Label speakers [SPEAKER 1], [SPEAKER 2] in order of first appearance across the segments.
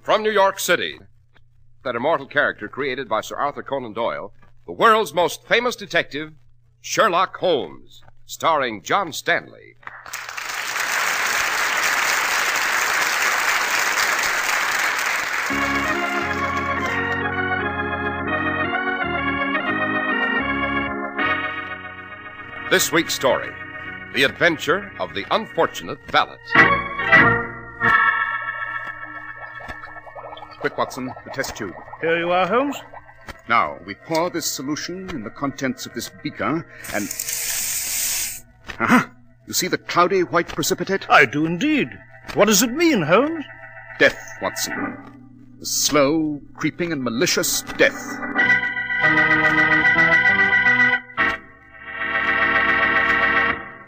[SPEAKER 1] From New York City, that immortal character created by Sir Arthur Conan Doyle, the world's most famous detective, Sherlock Holmes, starring John Stanley. This week's story, The Adventure of the Unfortunate Valet.
[SPEAKER 2] Quick, Watson, the test tube.
[SPEAKER 3] Here you are, Holmes.
[SPEAKER 2] Now, we pour this solution in the contents of this beaker, and... Aha! You see the cloudy white precipitate?
[SPEAKER 3] I do indeed. What does it mean, Holmes?
[SPEAKER 2] Death, Watson. The slow, creeping, and malicious death.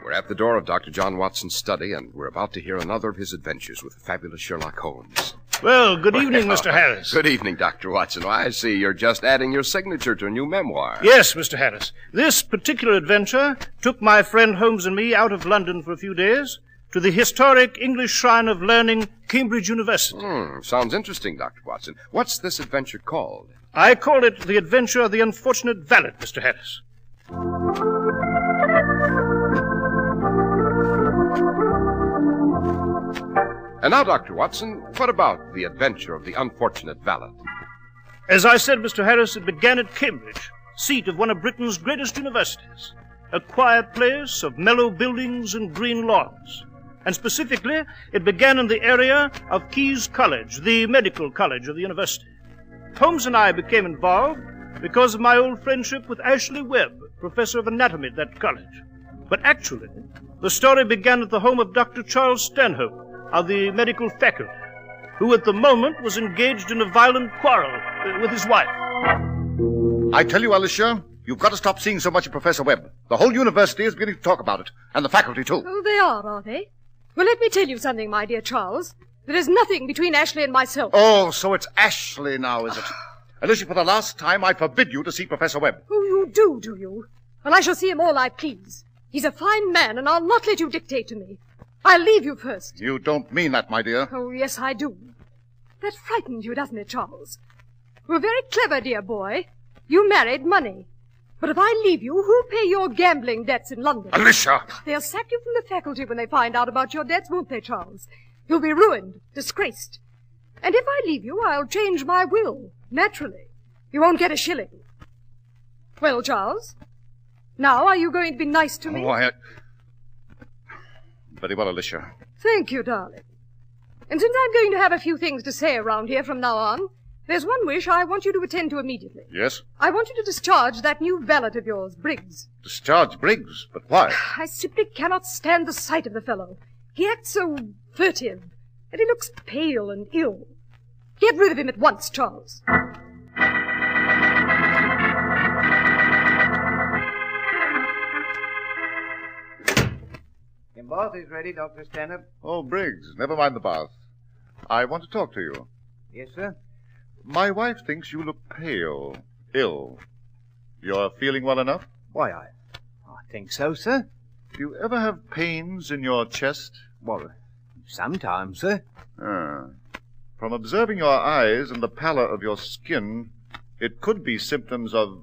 [SPEAKER 1] We're at the door of Dr. John Watson's study, and we're about to hear another of his adventures with the fabulous Sherlock Holmes.
[SPEAKER 3] Well, good evening, Mr. Harris.
[SPEAKER 1] Good evening, Dr. Watson. Well, I see you're just adding your signature to a new memoir.
[SPEAKER 3] Yes, Mr. Harris. This particular adventure took my friend Holmes and me out of London for a few days to the historic English Shrine of Learning, Cambridge University.
[SPEAKER 1] Sounds interesting, Dr. Watson. What's this adventure called?
[SPEAKER 3] I call it The Adventure of the Unfortunate Valet, Mr. Harris.
[SPEAKER 1] And now, Dr. Watson, what about The Adventure of the Unfortunate Valet?
[SPEAKER 3] As I said, Mr. Harris, it began at Cambridge, seat of one of Britain's greatest universities. A quiet place of mellow buildings and green lawns. And specifically, it began in the area of Keyes College, the medical college of the university. Holmes and I became involved because of my old friendship with Ashley Webb, professor of anatomy at that college. But actually, the story began at the home of Dr. Charles Stanhope of the medical faculty, who at the moment was engaged in a violent quarrel with his wife.
[SPEAKER 4] I tell you, Alicia, you've got to stop seeing so much of Professor Webb. The whole university is beginning to talk about it, and the faculty too.
[SPEAKER 5] Oh, they are they? Well, let me tell you something, my dear Charles. There is nothing between Ashley and myself.
[SPEAKER 4] Oh, so it's Ashley now, is it? Alicia, for the last time, I forbid you to see Professor Webb.
[SPEAKER 5] Oh, you do you? Well, I shall see him all I please. He's a fine man, and I'll not let you dictate to me. I'll leave you first.
[SPEAKER 4] You don't mean that, my dear.
[SPEAKER 5] Oh, yes, I do. That frightens you, doesn't it, Charles? You're very clever, dear boy. You married money. But if I leave you, who'll pay your gambling debts in London?
[SPEAKER 4] Alicia!
[SPEAKER 5] They'll sack you from the faculty when they find out about your debts, won't they, Charles? You'll be ruined, disgraced. And if I leave you, I'll change my will, naturally. You won't get a shilling. Well, Charles, now are you going to be nice to me?
[SPEAKER 4] Oh, Very well, Alicia.
[SPEAKER 5] Thank you, darling. And since I'm going to have a few things to say around here from now on, there's one wish I want you to attend to immediately.
[SPEAKER 4] Yes?
[SPEAKER 5] I want you to discharge that new valet of yours, Briggs.
[SPEAKER 4] Discharge Briggs? But why?
[SPEAKER 5] I simply cannot stand the sight of the fellow. He acts so furtive, and he looks pale and ill. Get rid of him at once, Charles.
[SPEAKER 6] Your bath is ready, Dr. Stanhope.
[SPEAKER 4] Oh, Briggs, never mind the bath. I want to talk to you.
[SPEAKER 6] Yes, sir.
[SPEAKER 4] My wife thinks you look pale, ill. You're feeling well enough?
[SPEAKER 6] Why, I think so, sir.
[SPEAKER 4] Do you ever have pains in your chest?
[SPEAKER 6] Well, sometimes, sir.
[SPEAKER 4] From observing your eyes and the pallor of your skin, it could be symptoms of...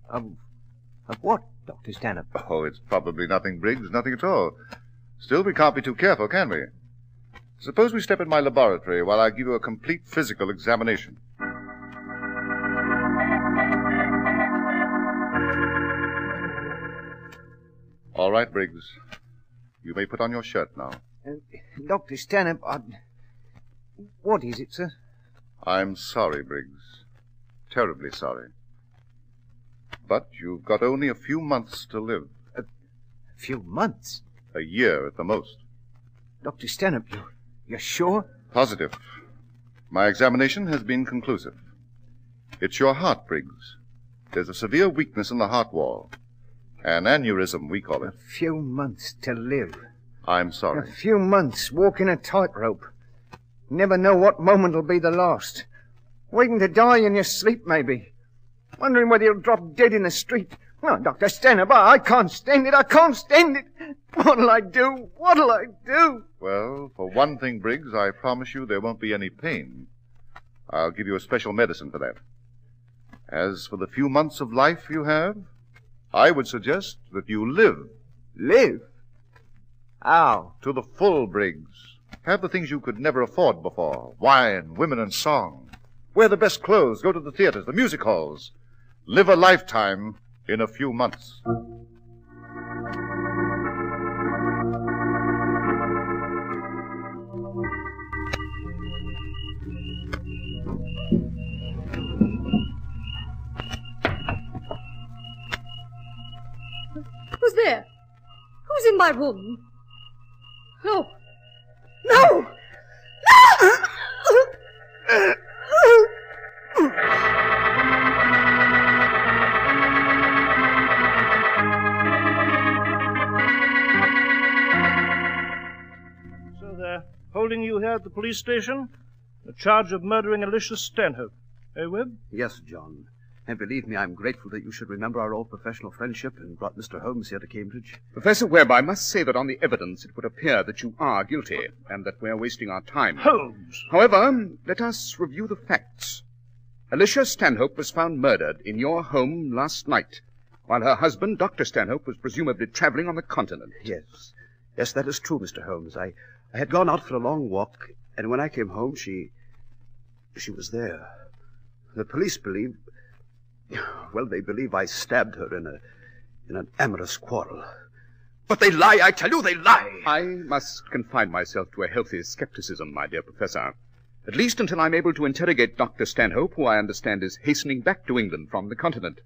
[SPEAKER 6] Of what, Dr. Stanhope?
[SPEAKER 4] Oh, it's probably nothing, Briggs, nothing at all. Still, we can't be too careful, can we? Suppose we step in my laboratory while I give you a complete physical examination. All right, Briggs. You may put on your shirt now.
[SPEAKER 6] Dr. Stanhope, what is it, sir?
[SPEAKER 4] I'm sorry, Briggs. Terribly sorry. But you've got only a few months to live.
[SPEAKER 6] A few months?
[SPEAKER 4] A year at the most.
[SPEAKER 6] Dr. Stanhope, you're sure?
[SPEAKER 4] Positive. My examination has been conclusive. It's your heart, Briggs. There's a severe weakness in the heart wall. An aneurysm, we call it.
[SPEAKER 6] A few months to live.
[SPEAKER 4] I'm sorry.
[SPEAKER 6] A few months walking a tightrope. Never know what moment'll be the last. Waiting to die in your sleep, maybe. Wondering whether you'll drop dead in the street Oh, Dr. Stanley, I can't stand it. I can't stand it. What'll I do? What'll I do?
[SPEAKER 4] Well, for one thing, Briggs, I promise you there won't be any pain. I'll give you a special medicine for that. As for the few months of life you have, I would suggest that you live.
[SPEAKER 6] Live? How?
[SPEAKER 4] To the full, Briggs. Have the things you could never afford before. Wine, women, and song. Wear the best clothes, go to the theaters, the music halls. Live a lifetime in a few months.
[SPEAKER 5] Who's there? Who's in my room? No. No!
[SPEAKER 3] So they're holding you here at the police station? The charge of murdering Alicia Stanhope. Eh, Webb?
[SPEAKER 7] Yes, John. And believe me, I'm grateful that you should remember our old professional friendship and brought Mr. Holmes here to Cambridge.
[SPEAKER 2] Professor Webb, I must say that on the evidence it would appear that you are guilty and that we're wasting our time.
[SPEAKER 3] Holmes!
[SPEAKER 2] However, let us review the facts. Alicia Stanhope was found murdered in your home last night, while her husband, Dr. Stanhope, was presumably traveling on the continent.
[SPEAKER 7] Yes. Yes, that is true, Mr. Holmes. I had gone out for a long walk, and when I came home, she was there. The police believe... Well, they believe I stabbed her in an amorous quarrel. But they lie, I tell you, they lie!
[SPEAKER 2] I must confine myself to a healthy skepticism, my dear Professor. At least until I'm able to interrogate Dr. Stanhope, who I understand is hastening back to England from the continent.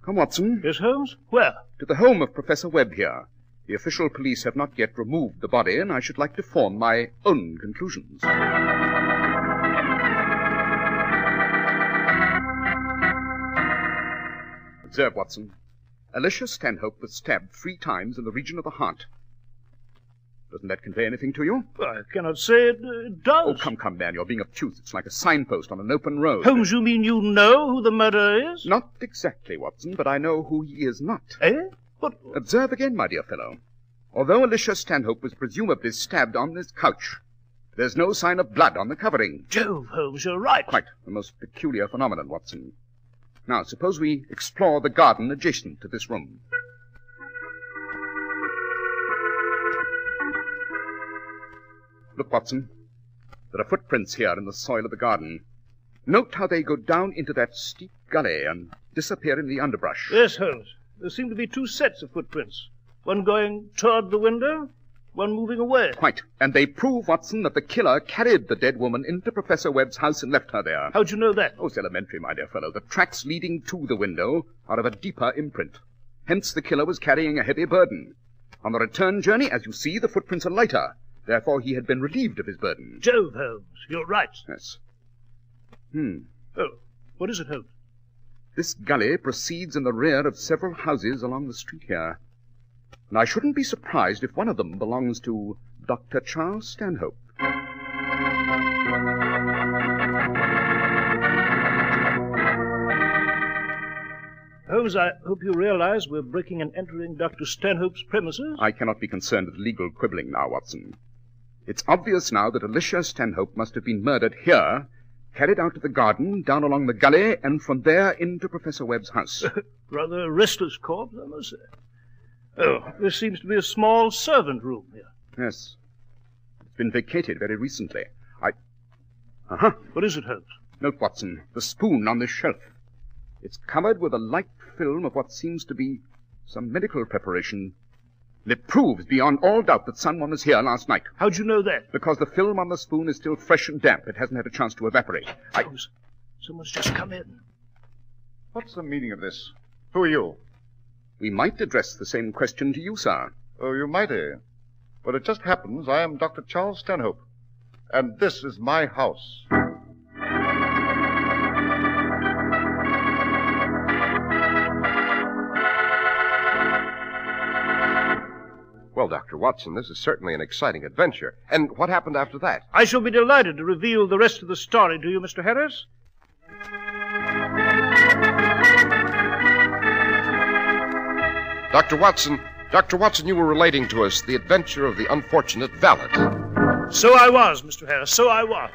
[SPEAKER 2] Come, Watson.
[SPEAKER 3] Yes, Holmes? Where?
[SPEAKER 2] To the home of Professor Webb here. The official police have not yet removed the body, and I should like to form my own conclusions. Observe, Watson. Alicia Stanhope was stabbed 3 times in the region of the heart. Doesn't that convey anything to you?
[SPEAKER 3] I cannot say it does.
[SPEAKER 2] Oh, come, man. You're being obtuse. It's like a signpost on an open road.
[SPEAKER 3] Holmes, you mean you know who the murderer is?
[SPEAKER 2] Not exactly, Watson, but I know who he is not.
[SPEAKER 3] Eh? But...
[SPEAKER 2] Observe again, my dear fellow. Although Alicia Stanhope was presumably stabbed on this couch, there's no sign of blood on the covering.
[SPEAKER 3] Jove, Holmes, you're right.
[SPEAKER 2] Quite. A most peculiar phenomenon, Watson. Now, suppose we explore the garden adjacent to this room. Look, Watson. There are footprints here in the soil of the garden. Note how they go down into that steep gully and disappear in the underbrush.
[SPEAKER 3] Yes, Holmes. There seem to be 2 sets of footprints. One going toward the window, one moving away.
[SPEAKER 2] Quite. And they prove, Watson, that the killer carried the dead woman into Professor Webb's house and left her there.
[SPEAKER 3] How'd you know that?
[SPEAKER 2] Oh, it's elementary, my dear fellow. The tracks leading to the window are of a deeper imprint. Hence the killer was carrying a heavy burden. On the return journey, as you see, the footprints are lighter. Therefore, he had been relieved of his burden.
[SPEAKER 3] Jove, Holmes, you're right.
[SPEAKER 2] Yes.
[SPEAKER 3] Oh, what is it, Holmes?
[SPEAKER 2] This gully proceeds in the rear of several houses along the street here. And I shouldn't be surprised if one of them belongs to Dr. Charles Stanhope.
[SPEAKER 3] Holmes, I hope you realize we're breaking and entering Dr. Stanhope's premises.
[SPEAKER 2] I cannot be concerned with legal quibbling now, Watson. It's obvious now that Alicia Stanhope must have been murdered here, carried out to the garden, down along the gully, and from there into Professor Webb's house.
[SPEAKER 3] Rather a restless corpse, I must say. Oh, there seems to be a small servant room here.
[SPEAKER 2] Yes. It's been vacated very recently.
[SPEAKER 3] What is it, Holmes?
[SPEAKER 2] Note, Watson, the spoon on this shelf. It's covered with a light film of what seems to be some medical preparation. And it proves beyond all doubt that someone was here last night.
[SPEAKER 3] How'd you know that?
[SPEAKER 2] Because the film on the spoon is still fresh and damp. It hasn't had a chance to evaporate.
[SPEAKER 3] Holmes, someone's just come in.
[SPEAKER 4] What's the meaning of this? Who are you?
[SPEAKER 2] We might address the same question to you, sir.
[SPEAKER 4] Oh, you might, eh? But it just happens I am Dr. Charles Stanhope, and this is my house.
[SPEAKER 1] Well, Dr. Watson, this is certainly an exciting adventure. And what happened after that?
[SPEAKER 3] I shall be delighted to reveal the rest of the story to you, Mr. Harris.
[SPEAKER 1] Dr. Watson, you were relating to us the adventure of the unfortunate Valet.
[SPEAKER 3] So I was, Mr. Harris, so I was.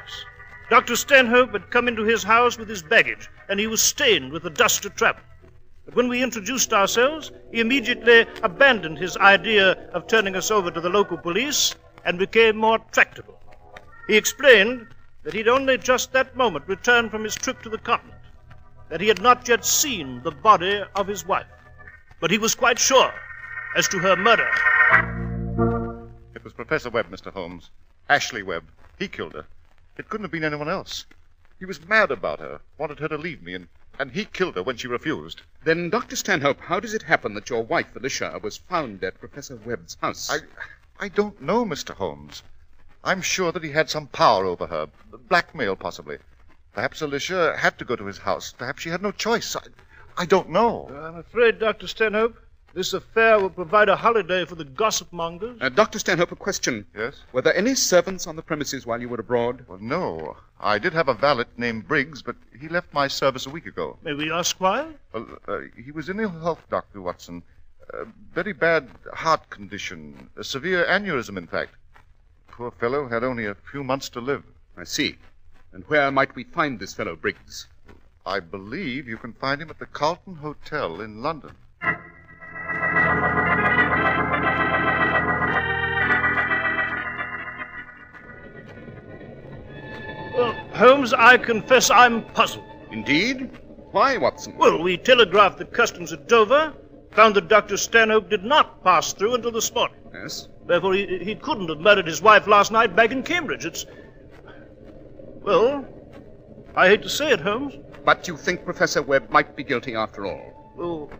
[SPEAKER 3] Dr. Stanhope had come into his house with his baggage, and he was stained with the dust of travel. But when we introduced ourselves, he immediately abandoned his idea of turning us over to the local police and became more tractable. He explained that he'd only just that moment returned from his trip to the continent, that he had not yet seen the body of his wife, but he was quite sure as to her murder.
[SPEAKER 4] It was Professor Webb, Mr. Holmes. Ashley Webb. He killed her. It couldn't have been anyone else. He was mad about her, wanted her to leave me, and he killed her when she refused.
[SPEAKER 2] Then, Dr. Stanhope, how does it happen that your wife, Alicia, was found at Professor Webb's house?
[SPEAKER 4] I don't know, Mr. Holmes. I'm sure that he had some power over her. Blackmail, possibly. Perhaps Alicia had to go to his house. Perhaps she had no choice. I don't know.
[SPEAKER 3] I'm afraid, Dr. Stanhope, this affair will provide a holiday for the gossip mongers.
[SPEAKER 2] Dr. Stanhope, a question.
[SPEAKER 4] Yes?
[SPEAKER 2] Were there any servants on the premises while you were abroad?
[SPEAKER 4] Well, no. I did have a valet named Briggs, but he left my service a week ago.
[SPEAKER 3] May we ask why?
[SPEAKER 4] Well, he was in ill health, Dr. Watson. Very bad heart condition. A severe aneurysm, in fact. Poor fellow had only a few months to live.
[SPEAKER 2] I see. And where might we find this fellow Briggs?
[SPEAKER 4] I believe you can find him at the Carlton Hotel in London.
[SPEAKER 3] Well, Holmes, I confess I'm puzzled.
[SPEAKER 2] Indeed? Why, Watson?
[SPEAKER 3] Well, we telegraphed the customs at Dover, found that Dr. Stanhope did not pass through until this morning.
[SPEAKER 2] Yes?
[SPEAKER 3] Therefore, he couldn't have murdered his wife last night back in Cambridge. Well, I hate to say it, Holmes.
[SPEAKER 2] But you think Professor Webb might be guilty after all?
[SPEAKER 3] Well,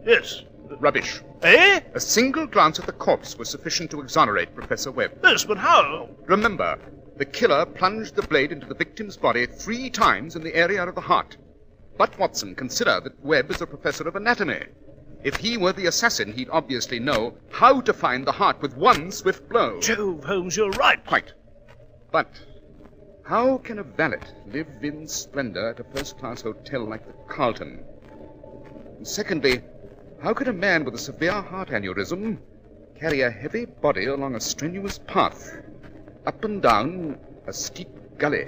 [SPEAKER 3] yes.
[SPEAKER 2] Rubbish.
[SPEAKER 3] Eh?
[SPEAKER 2] A single glance at the corpse was sufficient to exonerate Professor Webb.
[SPEAKER 3] Yes, but how?
[SPEAKER 2] Remember, the killer plunged the blade into the victim's body 3 times in the area of the heart. But, Watson, consider that Webb is a professor of anatomy. If he were the assassin, he'd obviously know how to find the heart with one swift blow.
[SPEAKER 3] Jove, Holmes, you're right.
[SPEAKER 2] Quite. But how can a valet live in splendor at a first-class hotel like the Carlton? And secondly, how could a man with a severe heart aneurysm carry a heavy body along a strenuous path, up and down a steep gully?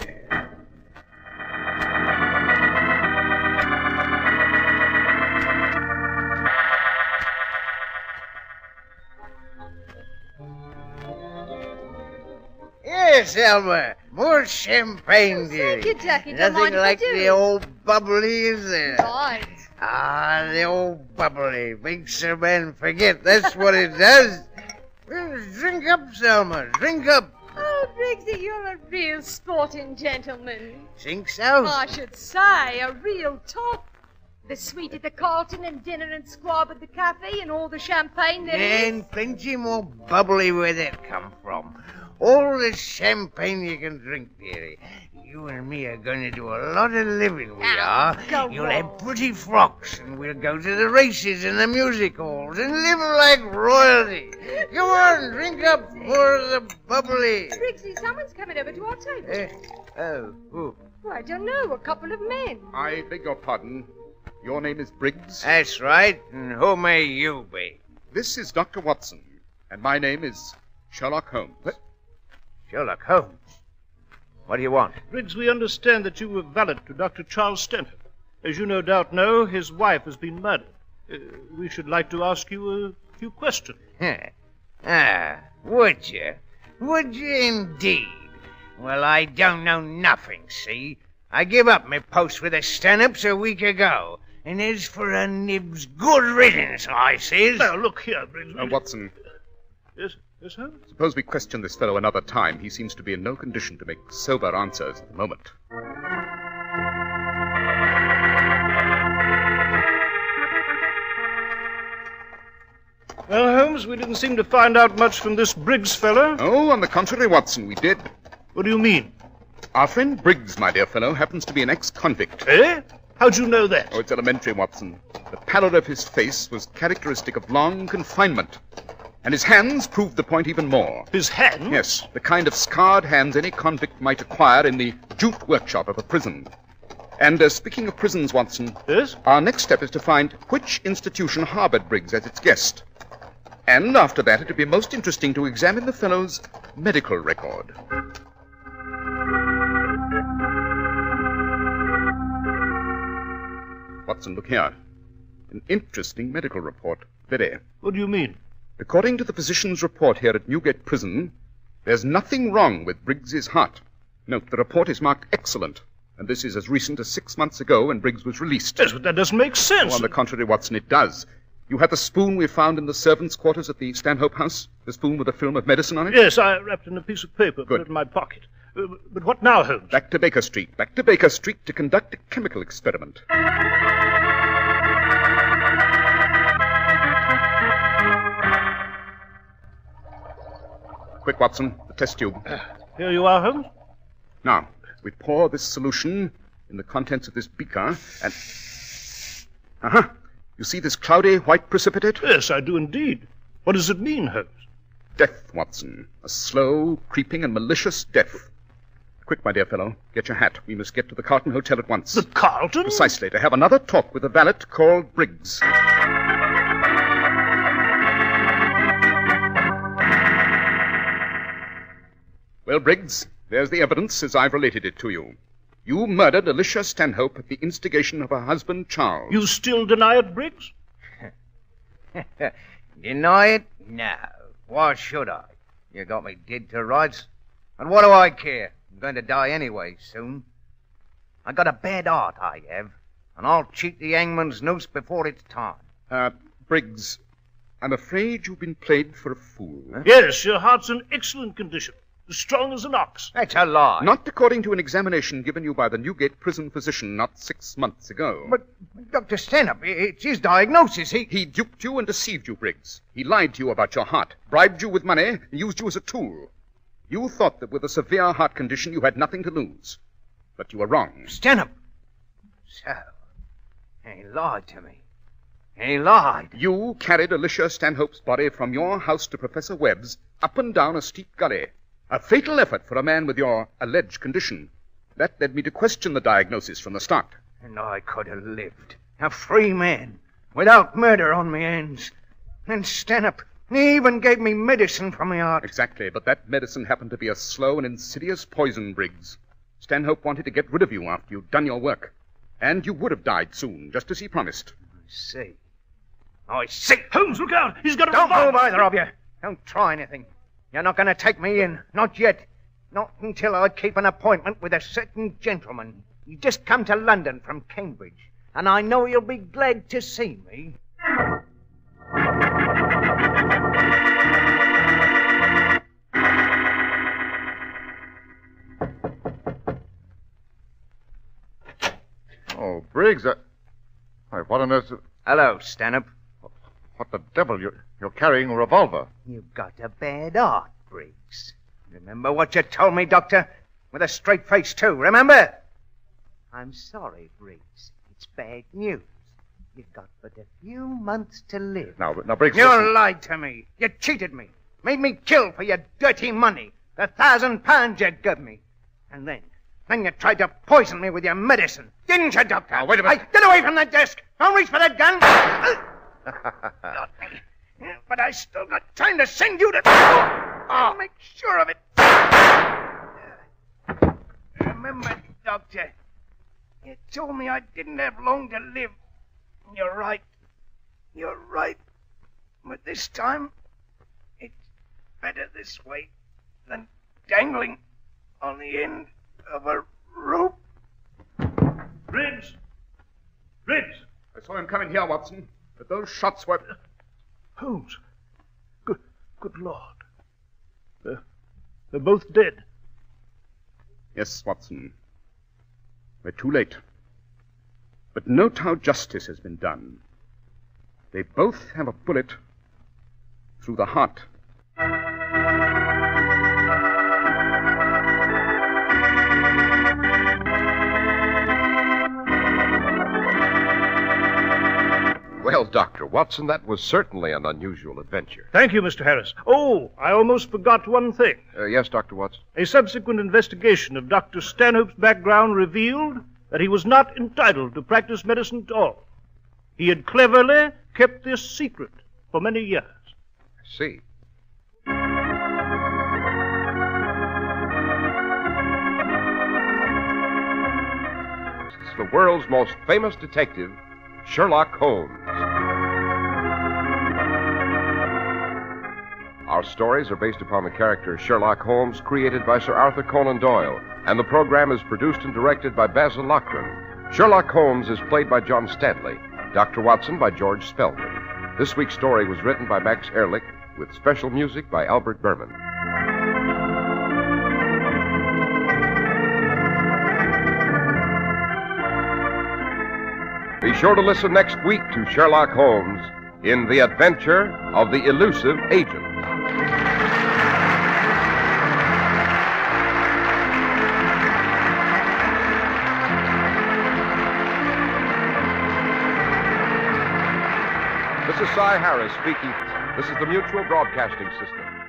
[SPEAKER 8] Yes, Elmer. More champagne, dearie.
[SPEAKER 5] Thank you, Jackie. Don't
[SPEAKER 8] Nothing
[SPEAKER 5] mind if I
[SPEAKER 8] like
[SPEAKER 5] do.
[SPEAKER 8] the old bubbly, is there?
[SPEAKER 5] Right.
[SPEAKER 8] Ah, the old bubbly makes a man forget. That's what it does. Well, drink up, Selma. Drink up.
[SPEAKER 5] Oh, Briggsy, you're a real sporting gentleman.
[SPEAKER 8] Think so?
[SPEAKER 5] I should say, a real top. The suite at the Carlton and dinner and squab at the cafe and all the champagne there is.
[SPEAKER 8] And plenty more bubbly where that come from. All the champagne you can drink, dearie. You and me are going to do a lot of living, we are.
[SPEAKER 5] Go
[SPEAKER 8] You'll
[SPEAKER 5] on.
[SPEAKER 8] have pretty frocks, and we'll go to the races and the music halls and live like royalty. Go on, drink up more of the bubbly.
[SPEAKER 5] Briggsy, someone's coming over to our table.
[SPEAKER 8] Who?
[SPEAKER 5] Oh, I don't know, a couple of men.
[SPEAKER 2] I beg your pardon. Your name is Briggs?
[SPEAKER 8] That's right. And who may you be?
[SPEAKER 2] This is Dr. Watson, and my name is Sherlock Holmes.
[SPEAKER 8] Sherlock Holmes. What do you want?
[SPEAKER 3] Briggs, we understand that you were valet to Dr. Charles Stanhope. As you no doubt know, his wife has been murdered. We should like to ask you a few questions.
[SPEAKER 8] Would you? Would you indeed? Well, I don't know nothing, see? I give up my post with the Stanhopes a week ago. And as for a nibs, good riddance, I says.
[SPEAKER 3] Now, look here, Briggs.
[SPEAKER 2] Watson,
[SPEAKER 3] Yes, Holmes?
[SPEAKER 2] suppose we question this fellow another time. He seems to be in no condition to make sober answers at the moment.
[SPEAKER 3] Well, Holmes, we didn't seem to find out much from this Briggs fellow.
[SPEAKER 2] Oh, on the contrary, Watson, we did.
[SPEAKER 3] What do you mean?
[SPEAKER 2] Our friend Briggs, my dear fellow, happens to be an ex-convict.
[SPEAKER 3] Eh? How'd you know that?
[SPEAKER 2] Oh, it's elementary, Watson. The pallor of his face was characteristic of long confinement. And his hands proved the point even more.
[SPEAKER 3] His hands?
[SPEAKER 2] Yes, the kind of scarred hands any convict might acquire in the jute workshop of a prison. And speaking of prisons, Watson,
[SPEAKER 3] Yes?
[SPEAKER 2] our next step is to find which institution harbored Briggs as its guest. And after that, it would be most interesting to examine the fellow's medical record. Watson, look here. An interesting medical report. Very.
[SPEAKER 3] What do you mean?
[SPEAKER 2] According to the physician's report here at Newgate Prison, there's nothing wrong with Briggs's heart. Note, the report is marked excellent, and this is as recent as 6 months ago when Briggs was released.
[SPEAKER 3] Yes, but that doesn't make sense.
[SPEAKER 2] Oh, on the contrary, Watson, it does. You had the spoon we found in the servants' quarters at the Stanhope house? The spoon with a film of medicine on it?
[SPEAKER 3] Yes, I wrapped it in a piece of paper, put it in my pocket. But what now, Holmes?
[SPEAKER 2] Back to Baker Street. Back to Baker Street to conduct a chemical experiment. Quick, Watson, the test tube.
[SPEAKER 3] Here you are, Holmes.
[SPEAKER 2] Now, we pour this solution in the contents of this beaker and... You see this cloudy white precipitate?
[SPEAKER 3] Yes, I do indeed. What does it mean, Holmes?
[SPEAKER 2] Death, Watson. A slow, creeping, and malicious death. Quick, my dear fellow, get your hat. We must get to the Carlton Hotel at once.
[SPEAKER 3] The Carlton?
[SPEAKER 2] Precisely, to have another talk with the valet called Briggs. Well, Briggs, there's the evidence as I've related it to you. You murdered Alicia Stanhope at the instigation of her husband, Charles.
[SPEAKER 3] You still deny it, Briggs?
[SPEAKER 8] Deny it? No. Why should I? You got me dead to rights. And what do I care? I'm going to die anyway soon. I got a bad heart, I have. And I'll cheat the hangman's noose before it's time.
[SPEAKER 2] Briggs, I'm afraid you've been played for a fool. Huh?
[SPEAKER 3] Yes, your heart's in excellent condition. As strong as an ox.
[SPEAKER 8] That's a lie.
[SPEAKER 2] Not according to an examination given you by the Newgate prison physician not 6 months ago.
[SPEAKER 8] But Dr. Stanhope, it's his diagnosis.
[SPEAKER 2] He duped you and deceived you, Briggs. He lied to you about your heart, bribed you with money, and used you as a tool. You thought that with a severe heart condition you had nothing to lose. But you were wrong.
[SPEAKER 8] Stanhope. So, he lied to me. He lied.
[SPEAKER 2] You carried Alicia Stanhope's body from your house to Professor Webb's up and down a steep gully. A fatal effort for a man with your alleged condition. That led me to question the diagnosis from the start.
[SPEAKER 8] And I could have lived, a free man, without murder on my hands. And Stanhope, he even gave me medicine for my heart.
[SPEAKER 2] Exactly, but that medicine happened to be a slow and insidious poison, Briggs. Stanhope wanted to get rid of you after you'd done your work. And you would have died soon, just as he promised.
[SPEAKER 8] I see.
[SPEAKER 3] Holmes, look out! He's got a
[SPEAKER 8] Don't
[SPEAKER 3] revolver.
[SPEAKER 8] move, either of you. Don't try anything. You're not going to take me in. Not yet. Not until I keep an appointment with a certain gentleman. He just come to London from Cambridge. And I know you'll be glad to see me.
[SPEAKER 4] Oh, Briggs, Why, what on earth...
[SPEAKER 8] Hello, Stanhope.
[SPEAKER 4] What the devil? You're carrying a revolver.
[SPEAKER 8] You've got a bad heart, Briggs. Remember what you told me, Doctor? With a straight face, too, remember? I'm sorry, Briggs. It's bad news. You've got but a few months to live.
[SPEAKER 4] Now, Briggs...
[SPEAKER 8] You
[SPEAKER 4] listen.
[SPEAKER 8] lied to me. You cheated me. Made me kill for your dirty money. The £1,000 you gave me. And then you tried to poison me with your medicine. Didn't you, Doctor?
[SPEAKER 4] Now, wait a minute.
[SPEAKER 8] Hey, get away from that desk. Don't reach for that gun. Got me. But I still got time to send you to... I'll make sure of it. Remember, Doctor, you told me I didn't have long to live. You're right. You're right. But this time, it's better this way than dangling on the end of a rope.
[SPEAKER 3] Briggs! Briggs!
[SPEAKER 2] I saw him coming here, Watson. But those shots were...
[SPEAKER 3] Holmes. Good Lord. They're both dead.
[SPEAKER 2] Yes, Watson. We're too late. But note how justice has been done. They both have a bullet through the heart.
[SPEAKER 1] Well, Dr. Watson, that was certainly an unusual adventure.
[SPEAKER 3] Thank you, Mr. Harris. Oh, I almost forgot one thing.
[SPEAKER 1] Yes, Dr. Watson?
[SPEAKER 3] A subsequent investigation of Dr. Stanhope's background revealed that he was not entitled to practice medicine at all. He had cleverly kept this secret for many years.
[SPEAKER 1] I see. It's the world's most famous detective, Sherlock Holmes. Our stories are based upon the character Sherlock Holmes, created by Sir Arthur Conan Doyle, and the program is produced and directed by Basil Loughrane. Sherlock Holmes is played by John Stanley, Dr. Watson by George Spelman. This week's story was written by Max Ehrlich, with special music by Albert Berman. Be sure to listen next week to Sherlock Holmes in The Adventure of the Elusive Agent. This is Cy Harris speaking. This is the Mutual Broadcasting System.